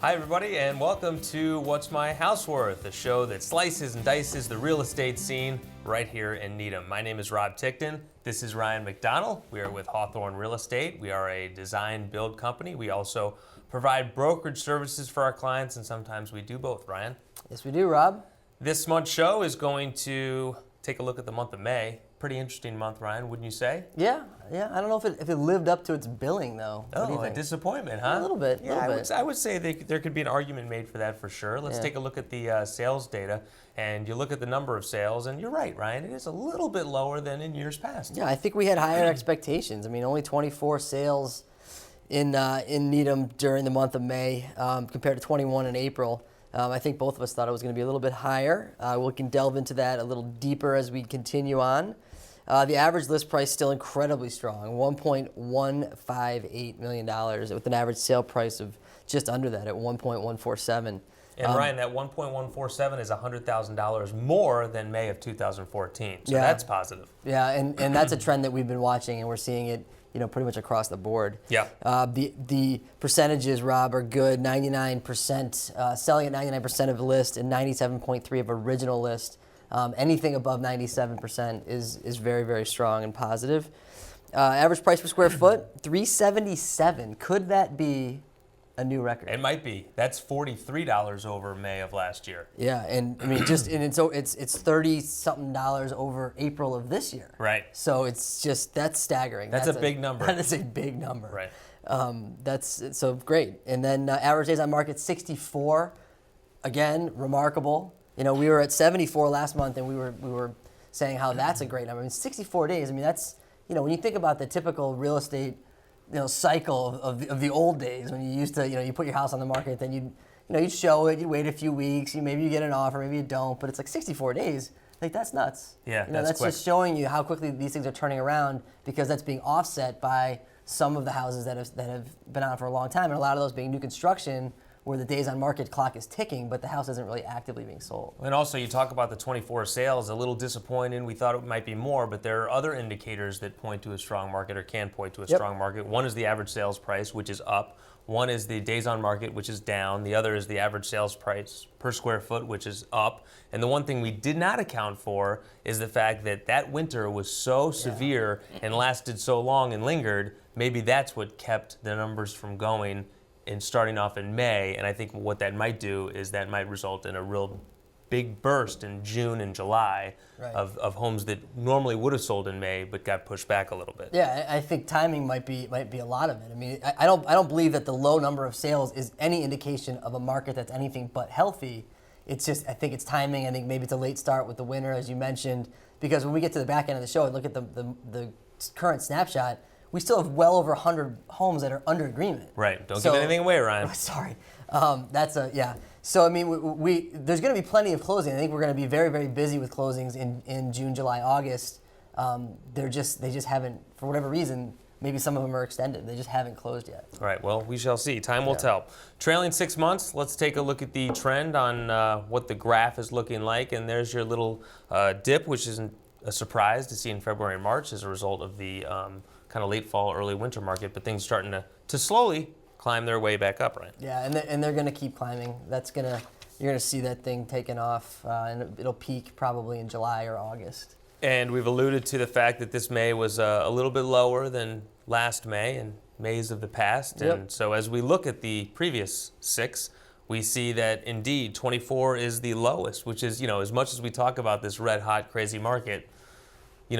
Hi, everybody, and welcome to What's My House Worth, a show that slices and dices the real estate scene right here in Needham. My name is Rob Tickton. This is Ryan McDonald. We are with Hawthorne Real Estate. We are a design build company. We also provide brokerage services for our clients, and sometimes we do both, Ryan. Yes, we do, Rob. This month's show is going to take a look at the month of May. Pretty interesting month, Ryan, wouldn't you say? Yeah. I don't know if it lived up to its billing, though. Oh, a disappointment, huh? A little bit. I would say there could be an argument made for that for sure. Let's take a look at the sales data, and you look at the number of sales, and you're right, Ryan, it is a little bit lower than in years past. Yeah, I think we had higher expectations. I mean, only 24 sales in Needham during the month of May compared to 21 in April. I think both of us thought it was going to be a little bit higher. We can delve into that a little deeper as we continue on. The average list price still incredibly strong, $1.158 million with an average sale price of just under that at $1.147. And Ryan, that $1.147 is $100,000 more than May of 2014, so that's positive. Yeah, and that's a trend that we've been watching, and we're seeing it, pretty much across the board. Yeah. The percentages, Rob, are good. 99% selling at 99% of the list and 97.3% of original list. Anything above 97% is very, very strong and positive. Average price per square foot, $377. Could that be a new record? It might be. That's $43 over May of last year. Yeah, and I mean, it's $30-something over April of this year. Right. So that's staggering. That's a big number. That is a big number. Right. That's so great. And then average days on market, 64. Again, remarkable. We were at 74 last month, and we were saying how that's a great number. I mean, 64 days. I mean, that's when you think about the typical real estate cycle of the old days when you used to you put your house on the market, then you'd show it, you'd wait a few weeks, maybe you get an offer, maybe you don't, but it's like 64 days. Like, that's nuts. Yeah, that's quick. Just showing you how quickly these things are turning around, because that's being offset by some of the houses that have been on for a long time, and a lot of those being new construction, where the days on market clock is ticking, but the house isn't really actively being sold. And also, you talk about the 24 sales, a little disappointing. We thought it might be more, but there are other indicators that point to a strong market or can point to a strong market. One is the average sales price, which is up. One is the days on market, which is down. The other is the average sales price per square foot, which is up. And the one thing we did not account for is the fact that winter was so severe and lasted so long and lingered. Maybe that's what kept the numbers from going and starting off in May, and I think what that might do is that might result in a real big burst in June and July of homes that normally would have sold in May but got pushed back a little bit. Yeah, I think timing might be a lot of it. I mean, I don't believe that the low number of sales is any indication of a market that's anything but healthy. It's just, I think it's timing. I think maybe it's a late start with the winter, as you mentioned, because when we get to the back end of the show and look at the current snapshot, we still have well over 100 homes that are under agreement. Right. Don't give anything away, Ryan. Sorry. So, I mean, there's going to be plenty of closing. I think we're going to be very, very busy with closings in June, July, August. They just haven't, for whatever reason, maybe some of them are extended. They just haven't closed yet. All right. Well, we shall see. Time will tell. Trailing 6 months, let's take a look at the trend on what the graph is looking like. And there's your little dip, which isn't a surprise to see in February and March as a result of the kind of late fall, early winter market, but things starting to slowly climb their way back up, right? Yeah, and they're going to keep climbing. You're going to see that thing taking off, and it'll peak probably in July or August. And we've alluded to the fact that this May was a little bit lower than last May and Mays of the past. Yep. And so as we look at the previous 6, we see that indeed 24 is the lowest, which is, as much as we talk about this red hot, crazy market,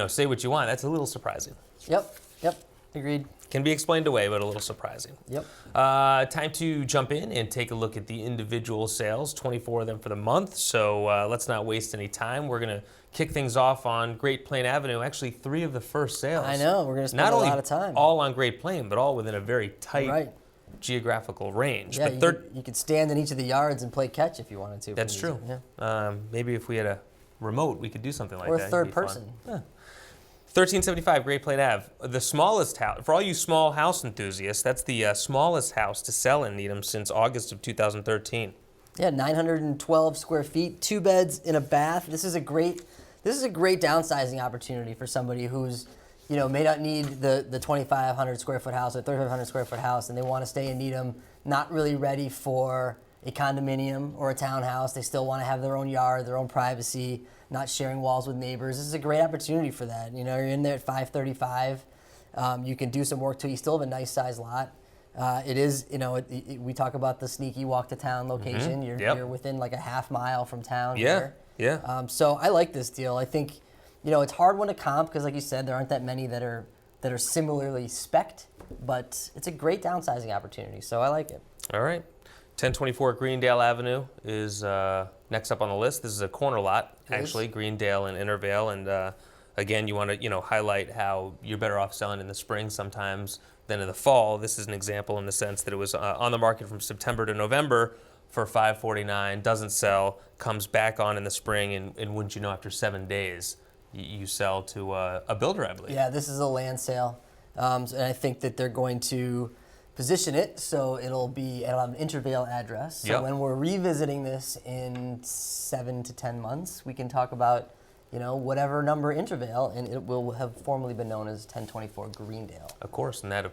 say what you want, that's a little surprising. Yep, agreed. Can be explained away, but a little surprising. Yep. Time to jump in and take a look at the individual sales, 24 of them for the month. So let's not waste any time. We're going to kick things off on Great Plain Avenue. Actually, 3 of the first sales. I know, we're going to spend a lot of time. Not only all on Great Plain, but all within a very tight geographical range. Yeah, but you could stand in each of the yards and play catch if you wanted to. That's true. Yeah. Maybe if we had a remote, we could do something like that. Or a third person. Yeah. 1375 Great Plain Ave, the smallest house, for all you small house enthusiasts, that's the smallest house to sell in Needham since August of 2013. Yeah, 912 square feet, 2 beds in a bath. This is a great downsizing opportunity for somebody who's may not need the 2,500 square foot house or 3,500 square foot house, and they want to stay in Needham, not really ready for a condominium or a townhouse. They still want to have their own yard, their own privacy, not sharing walls with neighbors. This is a great opportunity for that. You're in there at 535. You can do some work too. You still have a nice size lot. It is, we talk about the sneaky walk to town location. You're within like a half mile from town. Yeah, here. yeah. So I like this deal. I think, it's hard one to comp because, like you said, there aren't that many that are similarly spec'd, but it's a great downsizing opportunity. So I like it. All right. 1024 Greendale Avenue is next up on the list. This is a corner lot, actually, Greendale and Intervale. And again, you want to highlight how you're better off selling in the spring sometimes than in the fall. This is an example in the sense that it was on the market from September to November for $549, doesn't sell, comes back on in the spring, and wouldn't you know, after 7 days, you sell to a builder, I believe. Yeah, this is a land sale, and I think that they're going to position it so it'll have an Intervale address. So when we're revisiting this in 7 to 10 months, we can talk about whatever number Intervale, and it will have formerly been known as 1024 Greendale. Of course, and that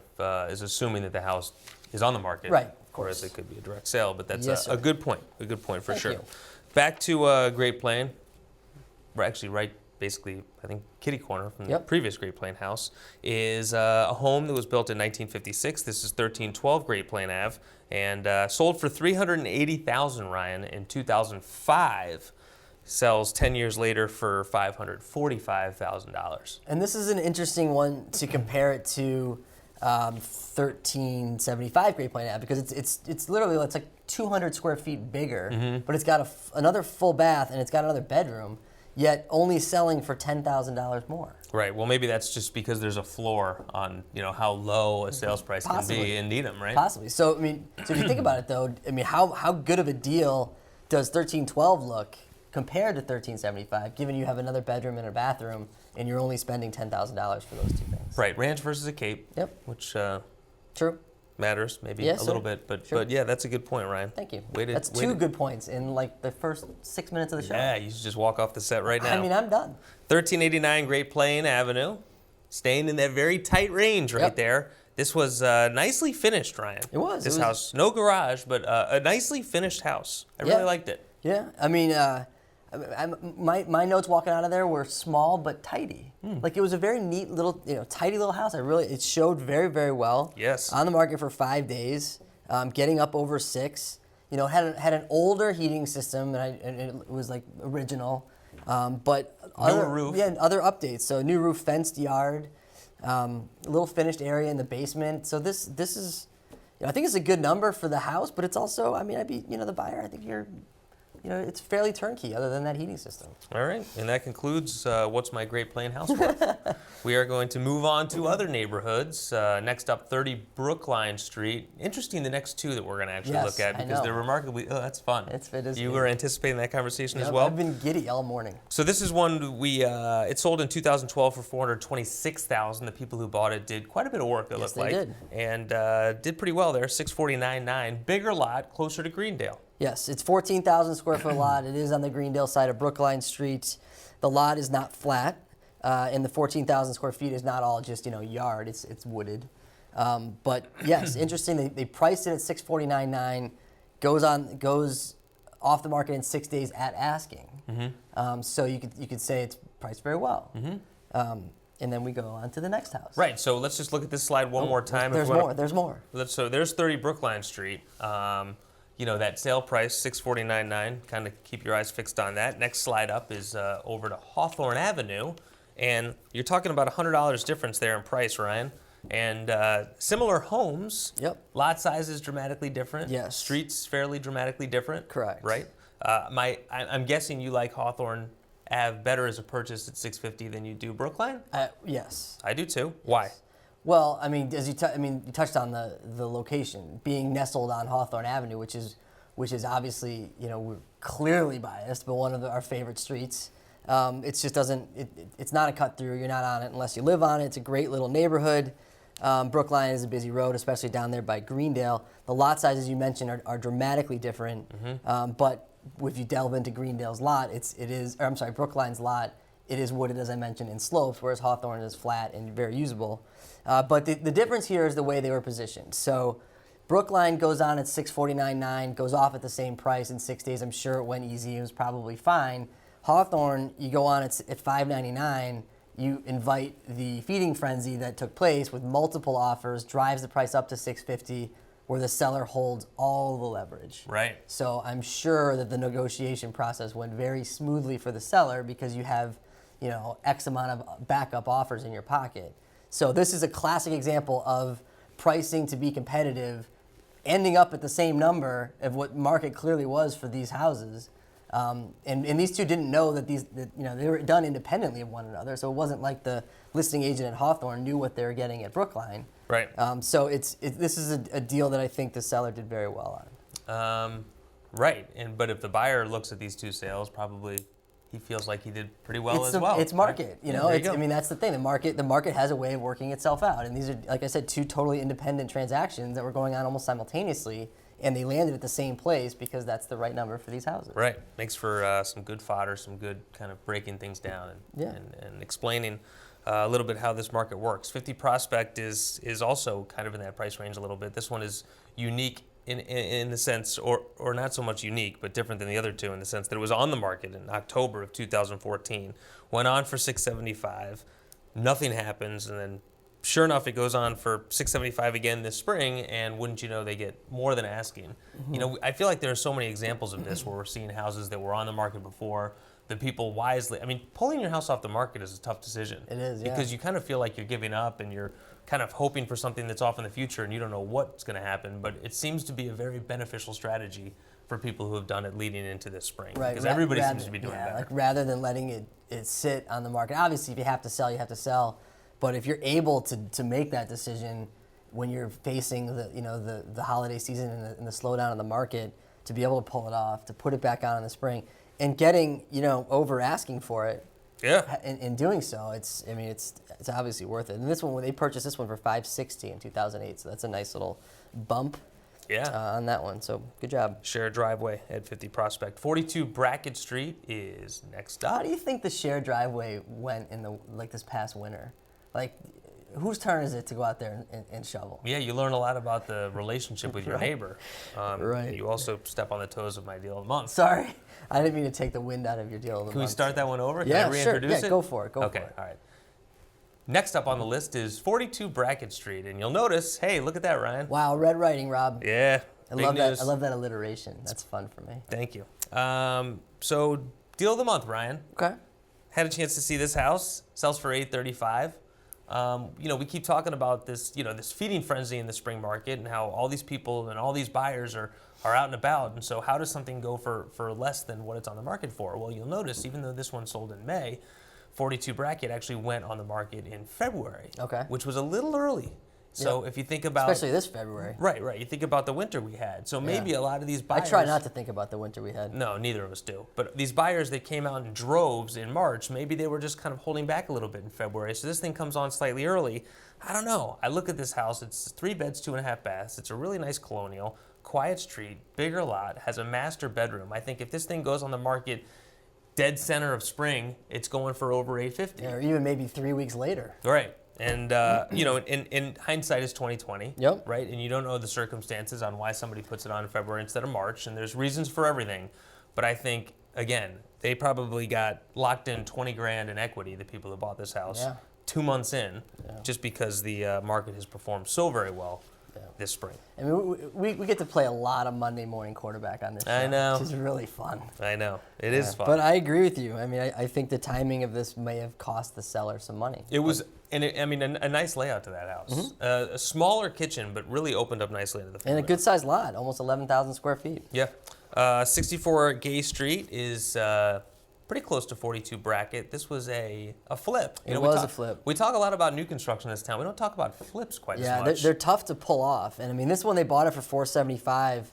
is assuming that the house is on the market. Right, of course. Whereas it could be a direct sale, but that's Yes, a good point. A good point for Thank sure. you. Back to Great Plain. We're actually right, basically, I think, kitty corner from the previous Great Plain house is a home that was built in 1956. This is 1312 Great Plain Ave, and sold for $380,000, Ryan, in 2005. Sells 10 years later for $545,000. And this is an interesting one to compare it to 1375 Great Plain Ave, because it's literally, it's like 200 square feet bigger, but it's got another full bath and it's got another bedroom, yet only selling for $10,000 more. Right. Well, maybe that's just because there's a floor on how low a sales price can be in Needham, right? Possibly. So if you think about it though, how good of a deal does 1312 look compared to 1375, given you have another bedroom and a bathroom, and you're only spending $10,000 for those two things? Right, ranch versus a cape. Yep. Which true matters maybe a little bit, but yeah, that's a good point, Ryan. Thank you. That's two good points in like the first 6 minutes of the show. Yeah, you should just walk off the set right now. I'm done. 1389 Great Plain Avenue, staying in that very tight range right there. This was nicely finished, Ryan. It was. This house, no garage, but a nicely finished house. I really liked it. Yeah, my notes walking out of there were small but tidy. Like it was a very neat little, tidy little house. It showed very, very well. Yes. On the market for 5 days, getting up over 6. Had an older heating system, and it was like original, but newer roof. Yeah, other updates. So new roof, fenced yard, a little finished area in the basement. So this is, I think it's a good number for the house, but it's also, I'd be, the buyer. I think you're. It's fairly turnkey other than that heating system. All right, and that concludes What's My Great Plain House Worth. We are going to move on to other neighborhoods. Next up, 30 Brookline Street. Interesting, the next two that we're going to actually look at, because they're remarkably, that's fun. It is. You were anticipating that conversation as well? I've been giddy all morning. So this is one it sold in 2012 for $426,000. The people who bought it did quite a bit of work, it looked like. Did. And did pretty well there, $649,900. Bigger lot, closer to Greendale. Yes, it's 14,000 square foot lot. It is on the Greendale side of Brookline Street. The lot is not flat, and the 14,000 square feet is not all just yard. It's wooded, but yes, interesting. They priced it at $649,900. Goes off the market in 6 days at asking. So you could say it's priced very well. And then we go on to the next house. Right. So let's just look at this slide one more time. There's more. There's more. So there's 30 Brookline Street. That sale price, $649,900. Kind of keep your eyes fixed on that. Next slide up is over to Hawthorne Avenue, and you're talking about $100 difference there in price, Ryan. And similar homes. Yep. Lot size is dramatically different. Yes. Streets fairly dramatically different. Correct. Right. I'm guessing you like Hawthorne Ave better as a purchase at $650,000 than you do Brookline. Yes. I do too. Why? Well, as you touched on the location being nestled on Hawthorne Avenue, which is obviously we're clearly biased, but one of our favorite streets. It just doesn't. It's not a cut through. You're not on it unless you live on it. It's a great little neighborhood. Brookline is a busy road, especially down there by Greendale. The lot sizes you mentioned are dramatically different, but if you delve into Greendale's lot, Brookline's lot it is wooded, as I mentioned, in slopes, whereas Hawthorne is flat and very usable. But the difference here is the way they were positioned. So Brookline goes on at 649.9, goes off at the same price in 6 days. I'm sure it went easy. It was probably fine. Hawthorne, you go on at 599. You invite the feeding frenzy that took place with multiple offers, drives the price up to 650, where the seller holds all the leverage. Right. So I'm sure that the negotiation process went very smoothly for the seller because you have, X amount of backup offers in your pocket. So this is a classic example of pricing to be competitive, ending up at the same number of what market clearly was for these houses. And these two didn't know that they were done independently of one another. So it wasn't like the listing agent at Hawthorne knew what they were getting at Brookline. Right. So this is a deal that I think the seller did very well on. Right. But if the buyer looks at these two sales, probably he feels like he did pretty well as well. It's market, Right? I mean, that's the thing. The market has a way of working itself out, and these are, like I said, two totally independent transactions that were going on almost simultaneously, and they landed at the same place because that's the right number for these houses. Right. Makes for some good fodder, some good kind of breaking things down and explaining a little bit how this market works. 50 Prospect is also kind of in that price range a little bit. This one is unique in the sense, or not so much unique, but different than the other two in the sense that it was on the market in October of 2014, went on for 675, nothing happens, and then sure enough, it goes on for 675 again this spring, and wouldn't you know, they get more than asking. Mm-hmm. I feel like there are so many examples of this where we're seeing houses that were on the market before. The people wisely, pulling your house off the market is a tough decision. It is, yeah. Because you kind of feel like you're giving up and you're kind of hoping for something that's off in the future and you don't know what's going to happen. But it seems to be a very beneficial strategy for people who have done it leading into this spring. Right. Because everybody seems to be doing better. Like rather than letting it sit on the market. Obviously, if you have to sell, you have to sell. But if you're able to make that decision when you're facing the holiday season and the slowdown in the market, to be able to pull it off, to put it back on in the spring, and getting over asking for it, yeah, in doing so, it's obviously worth it. And this one, they purchased this one for $560 in 2008, so that's a nice little bump. Yeah. On that one, so good job. Shared driveway at 50 Prospect. 42 Brackett Street is next up. How do you think the shared driveway went in this past winter? Like, whose turn is it to go out there and shovel? Yeah, you learn a lot about the relationship with your neighbor. Right. You also step on the toes of my deal of the month. Sorry, I didn't mean to take the wind out of your deal of the month. Can we start that one over? Can Yeah, I reintroduce sure. it? Yeah, go for it. Okay, all right. Next up on the list is 42 Brackett Street, and you'll notice, hey, look at that, Ryan. Wow, red writing, Rob. Yeah, I love that. I love that alliteration. That's fun for me. Thank you. So, deal of the month, Ryan. Okay. Had a chance to see this house. Sells for $835. We keep talking about this, this feeding frenzy in the spring market and how all these people and all these buyers are out and about. And so how does something go for less than what it's on the market for? Well, you'll notice even though this one sold in May, 42 Brackett actually went on the market in February. Okay. Which was a little early. So if you think about... Especially this February. Right. You think about the winter we had. So maybe a lot of these buyers... I try not to think about the winter we had. No, neither of us do. But these buyers that came out in droves in March, maybe they were just kind of holding back a little bit in February. So this thing comes on slightly early. I don't know. I look at this house. It's 3 beds, 2.5 baths. It's a really nice colonial, quiet street, bigger lot, has a master bedroom. I think if this thing goes on the market dead center of spring, it's going for over $850. Yeah, or even maybe 3 weeks later. Right. And, in hindsight is 2020, Yep. right? And you don't know the circumstances on why somebody puts it on in February instead of March, and there's reasons for everything. But I think, again, they probably got locked in $20,000 in equity, the people that bought this house, 2 months in, just because the market has performed so very well this spring. I mean, we get to play a lot of Monday morning quarterback on this show. I know. Which is really fun. I know. It is fun. But I agree with you. I mean, I think the timing of this may have cost the seller some money. It was, a nice layout to that house. Mm-hmm. A smaller kitchen, but really opened up nicely into the family. And a good-sized lot, almost 11,000 square feet. Yeah. 64 Gay Street is pretty close to 42 Brackett. This was a flip. It was a flip. We talk a lot about new construction in this town. We don't talk about flips quite as much. Yeah, they're tough to pull off. And I mean, this one they bought it for $475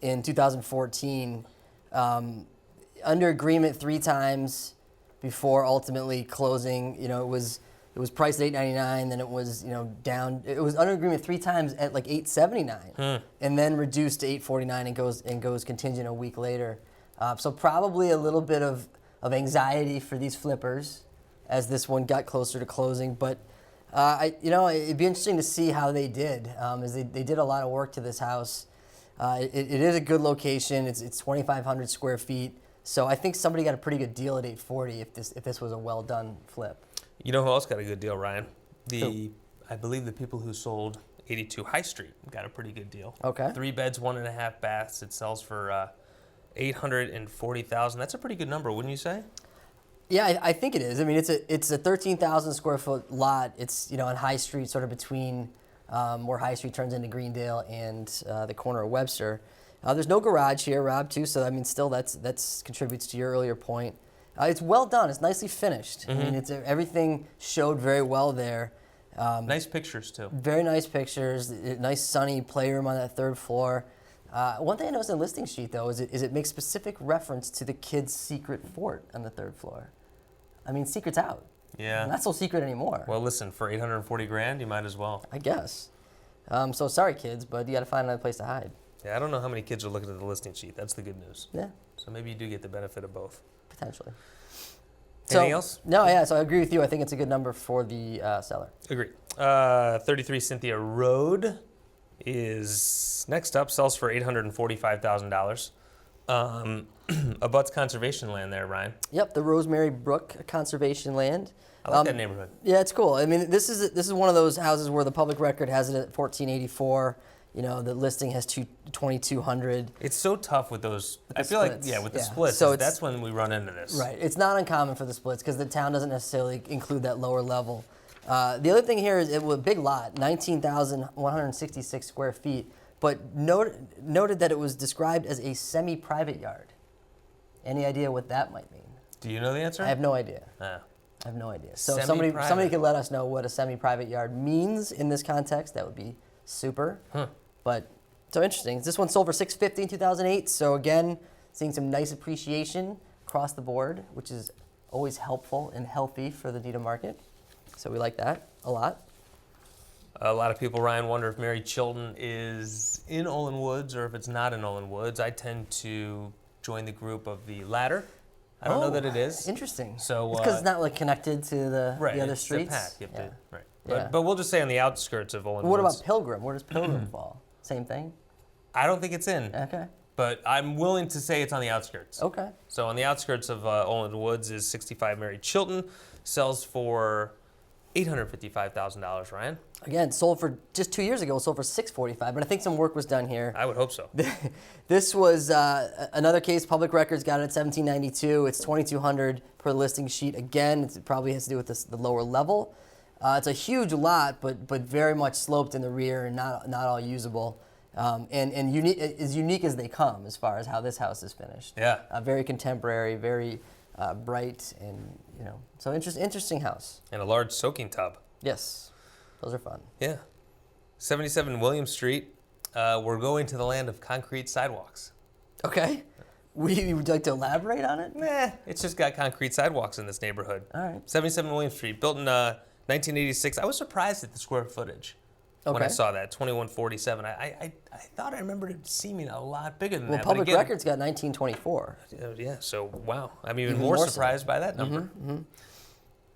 in 2014, under agreement 3 times before ultimately closing. It was priced at $899, then it was down. It was under agreement 3 times at like $879, and then reduced to $849 and goes contingent a week later. So probably a little bit of anxiety for these flippers as this one got closer to closing. But it'd be interesting to see how they did, as they did a lot of work to this house. It is a good location. It's 2,500 square feet. So I think somebody got a pretty good deal at 840 if this was a well done flip. You know who else got a good deal, Ryan? Who? I believe the people who sold 82 High Street got a pretty good deal. Okay. 3 beds, 1.5 baths. It sells for $840,000. That's a pretty good number, wouldn't you say? Yeah, I think it is. I mean, it's a 13,000 square foot lot. It's on High Street, sort of between where High Street turns into Greendale and the corner of Webster. There's no garage here, Rob, too. So I mean, still that's contributes to your earlier point. It's well done. It's nicely finished. Mm-hmm. I mean, everything showed very well there. Nice pictures too. Very nice pictures. Nice sunny playroom on that 3rd floor. One thing I noticed in the listing sheet, though, is it makes specific reference to the kid's secret fort on the 3rd floor. I mean, secret's out. Yeah. Not so secret anymore. Well, listen, for $840,000, you might as well. I guess. So sorry, kids, but you got to find another place to hide. Yeah, I don't know how many kids are looking at the listing sheet. That's the good news. Yeah, So maybe you do get the benefit of both. potentially. Anything else? No, yeah. So I agree with you. I think it's a good number for the seller. Agreed. 33 Cynthia Road is next up. Sells for $845,000. Abuts conservation land there, Ryan. Yep, the Rosemary Brook Conservation Land. I like that neighborhood. Yeah, it's cool. I mean, this is one of those houses where the public record has it at 1484. The listing has 2200. It's so tough with those. With the I feel splits. like, with the Yeah. splits, So that's when we run into this. Right. It's not uncommon for the splits because the town doesn't necessarily include that lower level. The other thing here is it was a big lot, 19,166 square feet, but noted that it was described as a semi-private yard. Any idea what that might mean? Do you know the answer? I have no idea. Ah. I have no idea. So somebody could let us know what a semi-private yard means in this context. That would be super. But so interesting. This one sold for $650 in 2008. So again, seeing some nice appreciation across the board, which is always helpful and healthy for the Needham market. So we like that a lot. A lot of people, Ryan, wonder if Mary Chilton is in Olin Woods or if it's not in Olin Woods. I tend to join the group of the latter. I don't know that it is. Interesting. So it's because it's not like connected to the other it's streets. A path. You have to, right. Yeah. But we'll just say on the outskirts of Olin What Woods. about Pilgrim? Where does Pilgrim fall? Same thing? I don't think it's in. Okay. But I'm willing to say it's on the outskirts. Okay. So on the outskirts of Olin Woods is 65 Mary Chilton. Sells for $855,000, Ryan. Again, sold for just 2 years ago. Sold for $645, but I think some work was done here. I would hope so. This was another case. Public Records got it at 1792. It's 2,200 per listing sheet. Again, it probably has to do with the lower level. It's a huge lot, but very much sloped in the rear and not all usable. And as unique as they come as far as how this house is finished. Yeah. Very contemporary, very bright, and so interesting house. And a large soaking tub. Yes, those are fun. Yeah. 77 William Street. We're going to the land of concrete sidewalks. Okay. Would you like to elaborate on it? Nah, it's just got concrete sidewalks in this neighborhood. All right. 77 William Street, built in 1986. I was surprised at the square footage when I saw that, 2147. I thought I remembered it seeming a lot bigger than that. Well, Public again, Records got 1924. Yeah, so wow. I'm even more surprised by that number.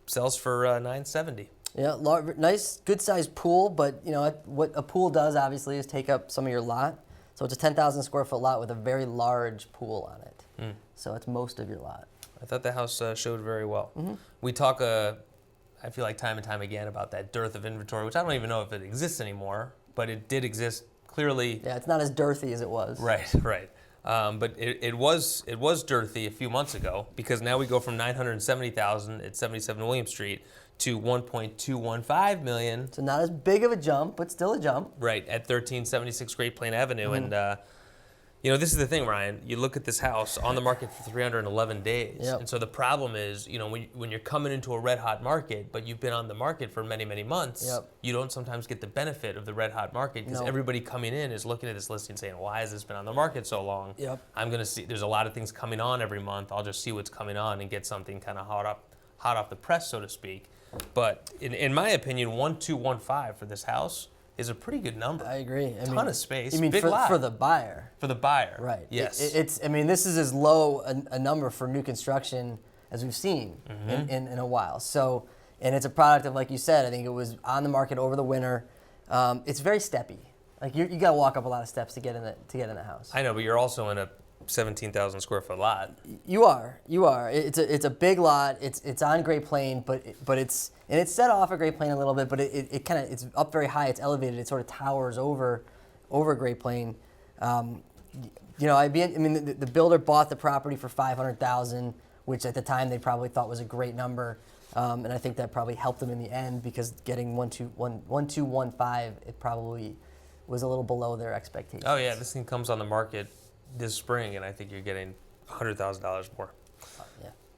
Sells for $970. Yeah, nice, good-sized pool, but what a pool does obviously is take up some of your lot. So it's a 10,000 square foot lot with a very large pool on it. So it's most of your lot. I thought the house showed very well. We talk, I feel like time and time again about that dearth of inventory, which I don't even know if it exists anymore, but it did exist clearly. Yeah, it's not as dearthy as it was. Right. But it was dearthy a few months ago because now we go from $970,000 at 77 William Street to $1.215 million. So not as big of a jump, but still a jump. Right, at 1376 Great Plain Avenue. And, this is the thing, Ryan. You look at this house on the market for 311 days. Yep. And so the problem is, when you're coming into a red-hot market, but you've been on the market for many, many months, you don't sometimes get the benefit of the red-hot market because everybody coming in is looking at this listing saying, why has this been on the market so long? Yep. I'm going to see, there's a lot of things coming on every month. I'll just see what's coming on and get something kind of hot off the press, so to speak. But in my opinion, 1215 for this house is a pretty good number. I agree. A ton of space. You mean big lot. for the buyer? For the buyer. Right. Yes. This is as low a number for new construction as we've seen in a while. So, and it's a product of, like you said, I think it was on the market over the winter. It's very steppy. Like you got to walk up a lot of steps to get in the house. I know, but you're also in a 17,000 square foot lot. You are. It's a big lot. It's on Great Plain, but it's set off of Great Plain a little bit, but it's up very high. It's elevated. It sort of towers over Great Plain. The builder bought the property for $500,000, which at the time they probably thought was a great number, and I think that probably helped them in the end because getting 1,215, it probably was a little below their expectations. Oh yeah, this thing comes on the market this spring, and I think you're getting $100,000 more.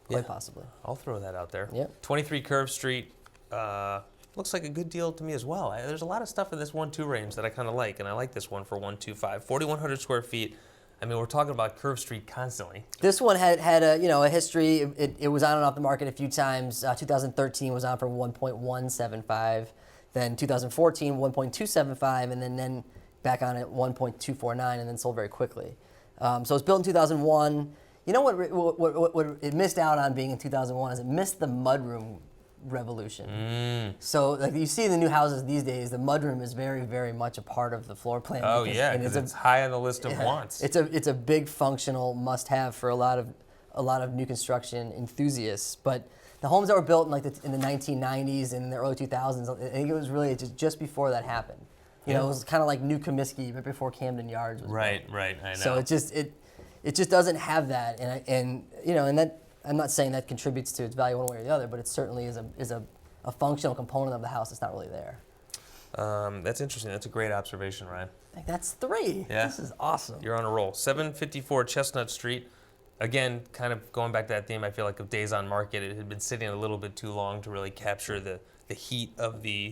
Quite possibly. I'll throw that out there. Yep. 23 Curve Street looks like a good deal to me as well. There's a lot of stuff in this 1-2 range that I kind of like, and I like this one for 125. 4,100 square feet. I mean, we're talking about Curve Street constantly. This one had a history. It was on and off the market a few times. 2013 was on for 1.175. Then 2014, 1.275, and then back on at 1.249, and then sold very quickly. So it was built in 2001. You know what it missed out on being in 2001 is it missed the mudroom revolution. So like you see in the new houses these days, the mudroom is very, very much a part of the floor plan. Oh yeah, because it's high on the list of wants. It's a big functional must-have for a lot of new construction enthusiasts. But the homes that were built in the 1990s and the early 2000s, I think it was really just before that happened. You know, it was kind of like New Comiskey right before Camden Yards was right. built. Right, I know. So it just doesn't have that, and that I'm not saying that contributes to its value one way or the other, but it certainly is a functional component of the house that's not really there. That's interesting. That's a great observation, Ryan. Like, that's 3. Yeah. This is awesome. You're on a roll. 754 Chestnut Street. Again, kind of going back to that theme, I feel like of days on market, it had been sitting a little bit too long to really capture the heat of the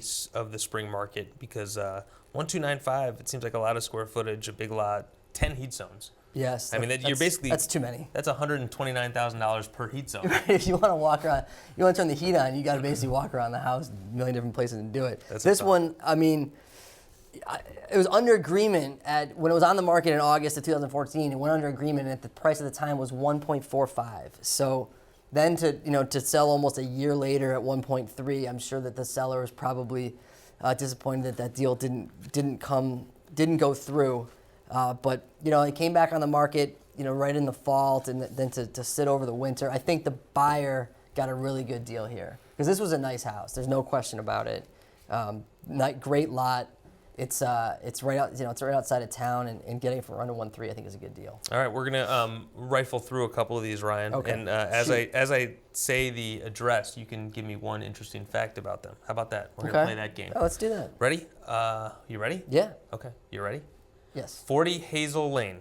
spring market because 1295, it seems like a lot of square footage, a big lot, 10 heat zones. Yes. I mean, you're basically... That's too many. That's $129,000 per heat zone. If you want to walk around, you want to turn the heat on, you got to basically walk around the house a million different places and do it. This one, I mean, it was under agreement when it was on the market in August of 2014. It went under agreement, and the price at the time was 1.45. So then to sell almost a year later at 1.3, I'm sure that the seller was probably disappointed that deal didn't go through. But it came back on the market, right in the fall, and then to sit over the winter. I think the buyer got a really good deal here because this was a nice house. There's no question about it. Great lot. It's right out, it's right outside of town, and getting it for under 1.3, I think is a good deal. All right, we're gonna rifle through a couple of these, Ryan. Okay. And as I say the address, you can give me one interesting fact about them. How about that? We're gonna play that game. Oh, let's do that. Ready? You ready? Yeah. Okay. You ready? Yes. 40 Hazel Lane.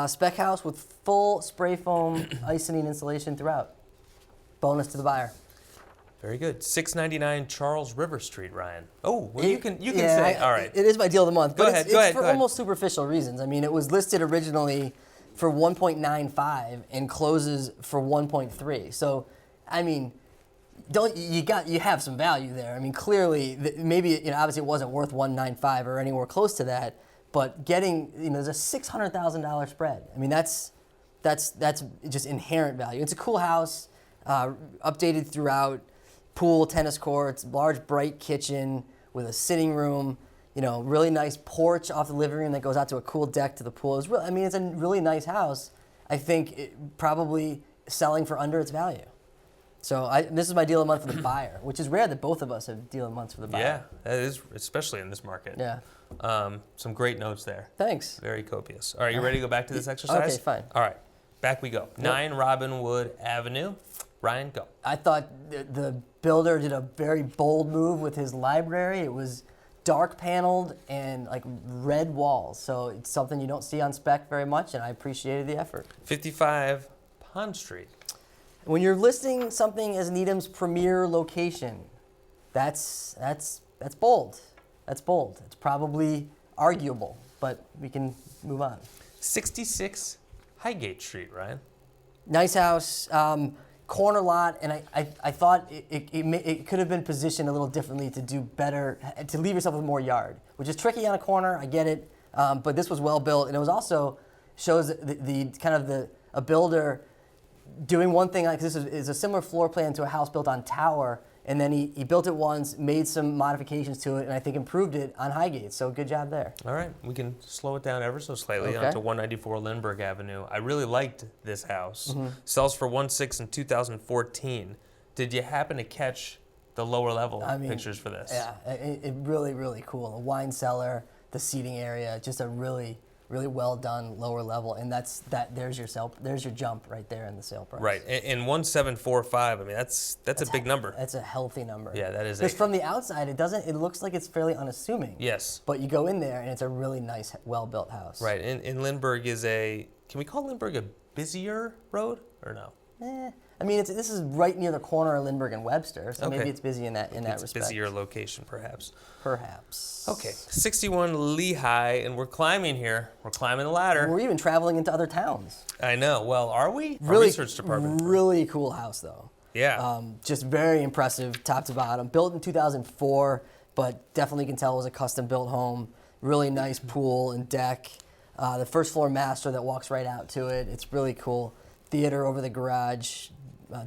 Spec house with full spray foam icing installation throughout. Bonus to the buyer. Very good. 699 Charles River Street, Ryan. Oh, well, you can say. All right. It is my deal of the month. Go ahead. It's for almost superficial reasons. I mean, it was listed originally for 1.95 and closes for 1.3. So, I mean, you have some value there. I mean, clearly, maybe obviously it wasn't worth 1.95 or anywhere close to that. But getting, there's a $600,000 spread. I mean, that's just inherent value. It's a cool house, updated throughout, pool, tennis courts, large bright kitchen with a sitting room, really nice porch off the living room that goes out to a cool deck to the pool. It's a really nice house. I think probably selling for under its value. So this is my deal of the month for the buyer, which is rare that both of us have deal of months for the buyer. Yeah, that is, especially in this market. Yeah. Some great notes there. Thanks. Very copious. All right, you ready to go back to this exercise? Okay, fine. All right, back we go. 9 Robinwood Avenue. Ryan, go. I thought the builder did a very bold move with his library. It was dark paneled and like red walls. So it's something you don't see on spec very much, and I appreciated the effort. 55 Pond Street. When you're listing something as Needham's premier location, that's bold. That's bold. It's probably arguable, but we can move on. 66 Highgate Street, Ryan. Nice house, corner lot, and I thought it could have been positioned a little differently to do better, to leave yourself with more yard, which is tricky on a corner. I get it, but this was well built, and it was also shows the kind of a builder doing one thing, because this is a similar floor plan to a house built on Tower, and then he built it once, made some modifications to it, and I think improved it on Highgate. So good job there. All right, we can slow it down ever so slightly onto 194 Lindbergh Avenue. I really liked this house. Sells for $1.6 in 2014. Did you happen to catch the lower level pictures for this? Yeah, it really, really cool. The wine cellar, the seating area, just a really, really well done lower level, and there's your jump right there in the sale price. Right, and 1745. I mean, that's a big number. That's a healthy number. Yeah, that is. Because from the outside, it looks like it's fairly unassuming. Yes. But you go in there, and it's a really nice, well built house. Right, and Lindbergh is can we call Lindbergh a busier road or no? I mean, this is right near the corner of Lindbergh and Webster, so maybe it's busy in that respect. It's a busier location, perhaps. Perhaps. Okay, 61 Lehigh, and we're climbing here. We're climbing the ladder. We're even traveling into other towns. I know. Well, are we? Our Really, research department. Really cool house, though. Yeah. Just very impressive, top to bottom. Built in 2004, but definitely can tell it was a custom-built home. Really nice pool and deck. The first floor master that walks right out to it. It's really cool. Theater over the garage.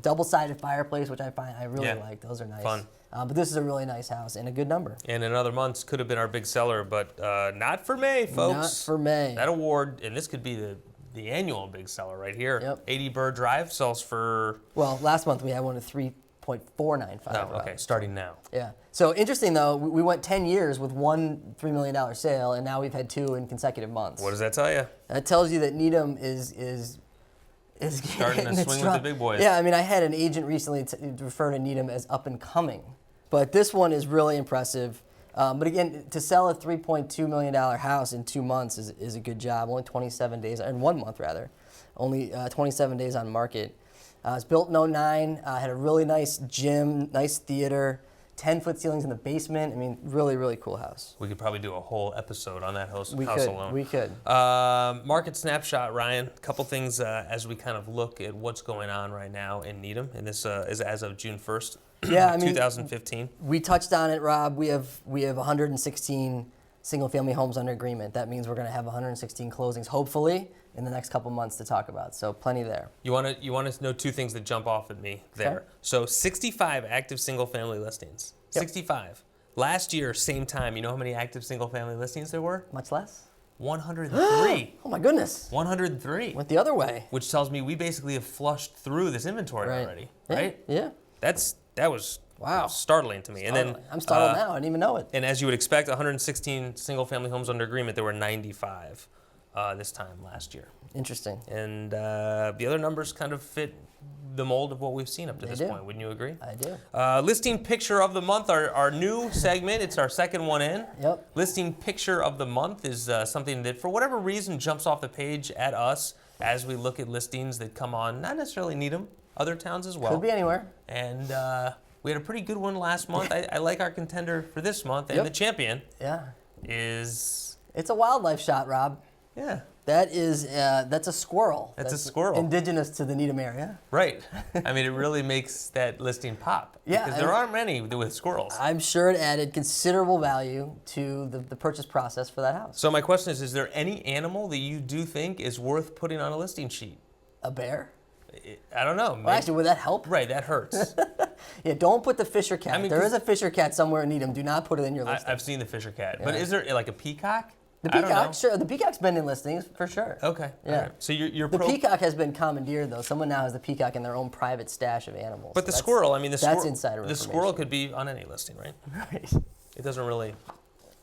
Double-sided fireplace, which I really like. Those are nice. Fun. But this is a really nice house and a good number. And in other months could have been our big seller, but not for May, folks. Not for May. That award, and this could be the annual big seller right here. Yep. 80 Burr Drive sells for... Well, last month we had one at 3.495. Oh, okay, starting now. Yeah. So interesting, though, we went 10 years with one $3 million sale, and now we've had 2 in consecutive months. What does that tell you? That tells you that Needham is starting to swing with the big boys. Yeah, I mean, I had an agent recently refer to Needham as up and coming, but this one is really impressive. But again, to sell a $3.2 million house in 2 months is a good job. Only 27 days, in 1 month rather, only 27 days on market. It's built in 2009. Had a really nice gym, nice theater. 10-foot ceilings in the basement. I mean, really, really cool house. We could probably do a whole episode on that house We alone. We could. Market snapshot, Ryan. A couple things as we kind of look at what's going on right now in Needham, and this is as of June 1st, yeah, I mean, 2015. We touched on it, Rob. We have 116 single-family homes under agreement. That means we're going to have 116 closings, hopefully, in the next couple months to talk about. So plenty there. You want to know 2 things that jump off at me there. Okay. So 65 active single-family listings. Yep. 65. Last year, same time, you know how many active single-family listings there were? Much less? 103. Oh my goodness. 103. Went the other way. Which tells me we basically have flushed through this inventory already, right? Yeah. That was Wow. startling to me. Startling. And then I'm startled now. I didn't even know it. And as you would expect, 116 single-family homes under agreement. There were 95 this time last year. Interesting. And the other numbers kind of fit the mold of what we've seen up to this do. point. Wouldn't you agree? I do. Listing picture of the month, our new segment. It's our second one in. Yep. Listing picture of the month is something that, for whatever reason, jumps off the page at us as we look at listings that come on, not necessarily Needham, other towns as well. Could be anywhere. And we had a pretty good one last month. I like our contender for this month, and the champion is... It's a wildlife shot, Rob. Yeah. That's a squirrel. That's a squirrel. Indigenous to the Needham area. Right. I mean, it really makes that listing pop. Yeah, Because there aren't many with squirrels. I'm sure it added considerable value to the purchase process for that house. So my question is there any animal that you do think is worth putting on a listing sheet? A bear? I don't know. Well, actually, would that help? Right, that hurts. Yeah, don't put the Fisher cat. I mean, there is a Fisher cat somewhere in Needham. Do not put it in your listing. I've seen the Fisher cat. But is there like a peacock? The I don't peacock, know. sure. The peacock's been in listings for sure. Okay. Yeah. All right. So you're The peacock has been commandeered though. Someone now has the peacock in their own private stash of animals. But the squirrel, I mean, that's insider the information. squirrel could be on any listing, right? Right. It doesn't really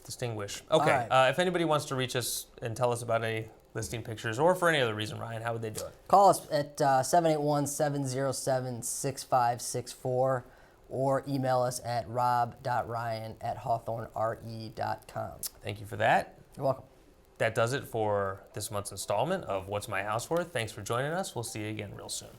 distinguish. Okay. All If anybody wants to reach us and tell us about any listing pictures or for any other reason, Ryan, how would they do it? Call us at 781-707-6564 or email us at rob.ryan@hawthornre.com. Thank you for that. You're welcome. That does it for this month's installment of What's My House Worth. Thanks for joining us. We'll see you again real soon.